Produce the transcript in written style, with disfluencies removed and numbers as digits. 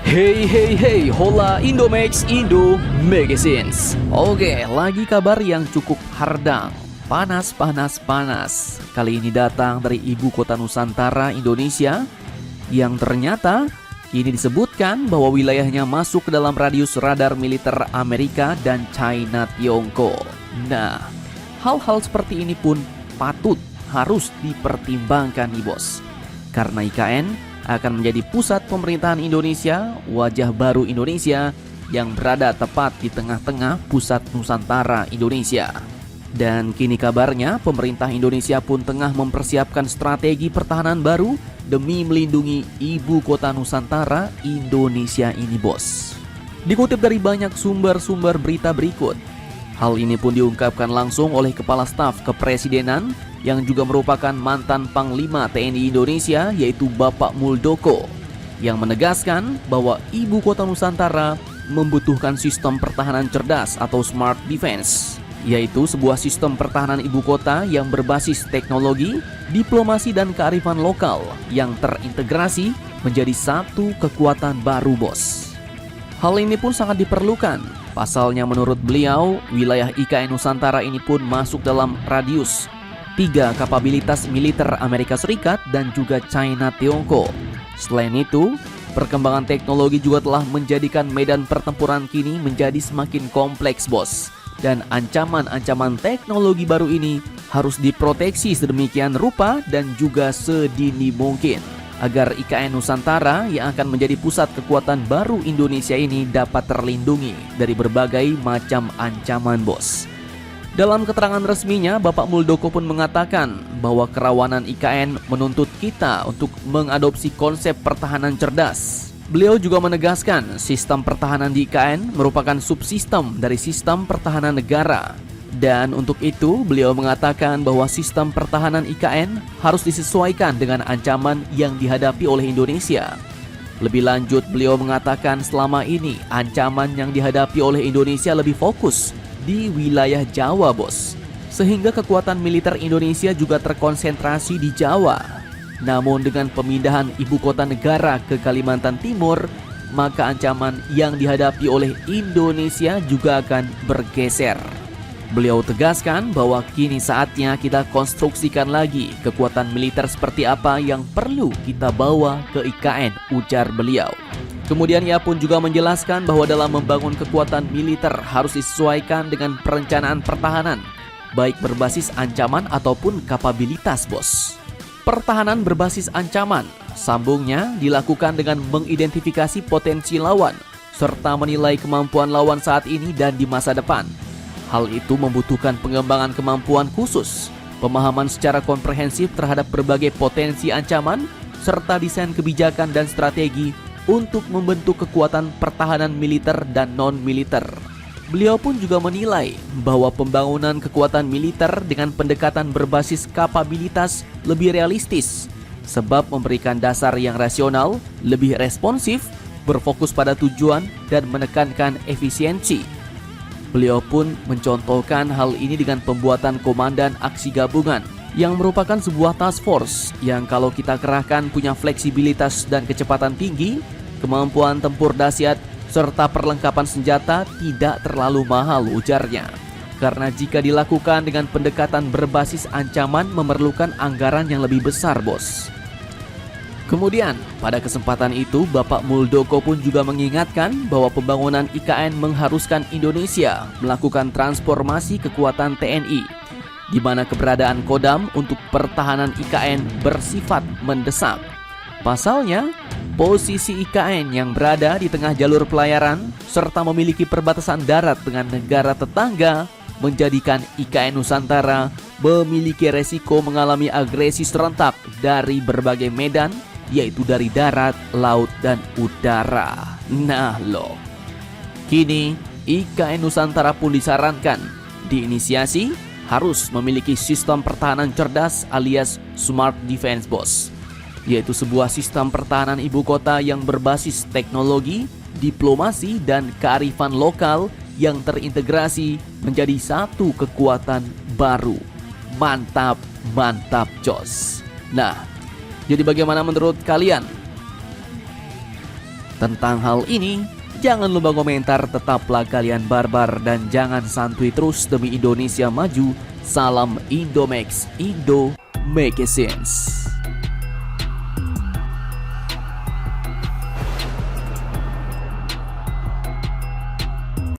Hey, hola Indomax Indo Magazines. Oke, lagi kabar yang cukup hardang. Panas. Kali ini datang dari ibu kota Nusantara, Indonesia, yang ternyata kini disebutkan bahwa wilayahnya masuk ke dalam radius radar militer Amerika dan China Tiongkok. Nah, hal-hal seperti ini pun harus dipertimbangkan nih bos. Karena IKN akan menjadi pusat pemerintahan Indonesia, wajah baru Indonesia yang berada tepat di tengah-tengah pusat Nusantara Indonesia. Dan kini kabarnya pemerintah Indonesia pun tengah mempersiapkan strategi pertahanan baru demi melindungi ibu kota Nusantara Indonesia ini bos. Dikutip dari banyak sumber-sumber berita berikut, hal ini pun diungkapkan langsung oleh Kepala Staf Kepresidenan yang juga merupakan mantan Panglima TNI Indonesia, yaitu Bapak Muldoko, yang menegaskan bahwa ibu kota Nusantara membutuhkan sistem pertahanan cerdas atau smart defense, yaitu sebuah sistem pertahanan ibu kota yang berbasis teknologi, diplomasi dan kearifan lokal yang terintegrasi menjadi satu kekuatan baru bos. Hal ini pun sangat diperlukan. Pasalnya menurut beliau, wilayah IKN Nusantara ini pun masuk dalam radius 3 kapabilitas militer Amerika Serikat dan juga China Tiongkok. Selain itu, perkembangan teknologi juga telah menjadikan medan pertempuran kini menjadi semakin kompleks bos. Dan ancaman-ancaman teknologi baru ini harus diproteksi sedemikian rupa dan juga sedini mungkin, agar IKN Nusantara yang akan menjadi pusat kekuatan baru Indonesia ini dapat terlindungi dari berbagai macam ancaman bos. Dalam keterangan resminya, Bapak Muldoko pun mengatakan bahwa kerawanan IKN menuntut kita untuk mengadopsi konsep pertahanan cerdas. Beliau juga menegaskan sistem pertahanan di IKN merupakan subsistem dari sistem pertahanan negara. Dan untuk itu, beliau mengatakan bahwa sistem pertahanan IKN harus disesuaikan dengan ancaman yang dihadapi oleh Indonesia. Lebih lanjut, beliau mengatakan selama ini ancaman yang dihadapi oleh Indonesia lebih fokus di wilayah Jawa bos, sehingga kekuatan militer Indonesia juga terkonsentrasi di Jawa. Namun dengan pemindahan ibu kota negara ke Kalimantan Timur, maka ancaman yang dihadapi oleh Indonesia juga akan bergeser. Beliau tegaskan bahwa kini saatnya kita konstruksikan lagi kekuatan militer seperti apa yang perlu kita bawa ke IKN, ujar beliau. Kemudian ia pun juga menjelaskan bahwa dalam membangun kekuatan militer harus disesuaikan dengan perencanaan pertahanan, baik berbasis ancaman ataupun kapabilitas bos. Pertahanan berbasis ancaman, sambungnya, dilakukan dengan mengidentifikasi potensi lawan, serta menilai kemampuan lawan saat ini dan di masa depan. Hal itu membutuhkan pengembangan kemampuan khusus, pemahaman secara komprehensif terhadap berbagai potensi ancaman, serta desain kebijakan dan strategi untuk membentuk kekuatan pertahanan militer dan non-militer. Beliau pun juga menilai bahwa pembangunan kekuatan militer dengan pendekatan berbasis kapabilitas lebih realistis, sebab memberikan dasar yang rasional, lebih responsif, berfokus pada tujuan, dan menekankan efisiensi. Beliau pun mencontohkan hal ini dengan pembuatan Komandan Aksi Gabungan, yang merupakan sebuah task force yang kalau kita kerahkan punya fleksibilitas dan kecepatan tinggi, kemampuan tempur dahsyat, serta perlengkapan senjata tidak terlalu mahal, ujarnya. Karena jika dilakukan dengan pendekatan berbasis ancaman memerlukan anggaran yang lebih besar bos. Kemudian pada kesempatan itu Bapak Muldoko pun juga mengingatkan bahwa pembangunan IKN mengharuskan Indonesia melakukan transformasi kekuatan TNI, di mana keberadaan Kodam untuk pertahanan IKN bersifat mendesak. Pasalnya, posisi IKN yang berada di tengah jalur pelayaran serta memiliki perbatasan darat dengan negara tetangga menjadikan IKN Nusantara memiliki resiko mengalami agresi serentak dari berbagai medan, yaitu dari darat, laut, dan udara. Nah loh, kini IKN Nusantara pun disarankan diinisiasi harus memiliki sistem pertahanan cerdas alias smart defense bos, yaitu sebuah sistem pertahanan ibu kota yang berbasis teknologi, diplomasi, dan kearifan lokal yang terintegrasi menjadi satu kekuatan baru. Mantap jos. Nah, jadi bagaimana menurut kalian? Tentang hal ini, jangan lupa komentar, tetaplah kalian barbar dan jangan santuy terus demi Indonesia maju. Salam Indomax, Indo Magazines.